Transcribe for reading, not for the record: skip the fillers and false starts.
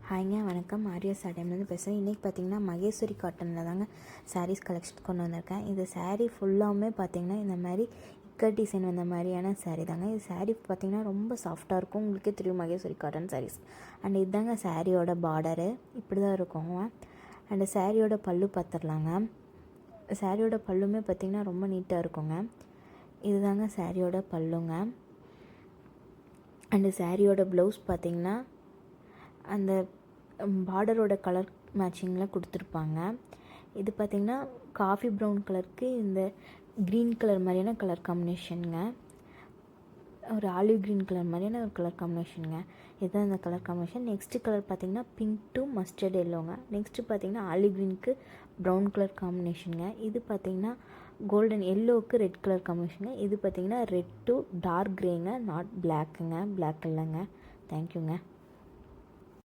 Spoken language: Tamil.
ஹாய்ங்க, வணக்கம். ஆர்யா சாடைம்லேருந்து பேசுகிறேன். இன்றைக்கி பார்த்திங்கன்னா மகேஸ்வரி காட்டனில் தாங்க சாரீஸ் கலெக்ஷன் கொண்டு வந்திருக்கேன். இந்த சாரீ ஃபுல்லாகவுமே பார்த்திங்கன்னா இந்த மாதிரி இக்கட் டிசைன் வந்த மாதிரியான சாரீ தாங்க. இது சாரீ பார்த்திங்கன்னா ரொம்ப சாஃப்டாக இருக்கும். உங்களுக்கே தெரியும் மகேஸ்வரி காட்டன் சாரீஸ். அண்ட் இதுதாங்க சாரியோட பார்டரு, இப்படி தான் இருக்குங்க. அண்டு சாரியோட பல்லு பார்த்துடலாங்க. சாரியோட பல்லுமே பார்த்திங்கன்னா ரொம்ப நீட்டாக இருக்குங்க. இதுதாங்க சாரியோட பல்லுங்க. அண்டு சாரியோட ப்ளவுஸ் பார்த்திங்கன்னா அந்த பார்டரோட கலர் மேட்சிங்கில் கொடுத்துருப்பாங்க. இது பார்த்திங்கன்னா காஃபி ப்ரௌன் கலருக்கு இந்த க்ரீன் கலர் மாதிரியான கலர் காம்பினேஷனுங்க. ஒரு ஆலிவ் க்ரீன் கலர் மாதிரியான ஒரு கலர் காம்பினேஷனுங்க. இதுதான் இந்த கலர் காம்பினேஷன். நெக்ஸ்ட்டு கலர் பார்த்திங்கன்னா பிங்க் டு மஸ்டர்ட் எல்லோங்க. நெக்ஸ்ட்டு பார்த்திங்கன்னா ஆலிவ் க்ரீனுக்கு ப்ரௌன் கலர் காம்பினேஷனுங்க. இது பார்த்திங்கன்னா கோல்டன் எல்லோவுக்கு ரெட் கலர் காம்பினேஷனுங்க. இது பார்த்திங்கன்னா ரெட் டு டார்க் க்ரேங்க, நாட் பிளாக்குங்க, பிளாக் இல்லைங்க. தேங்க்யூங்க.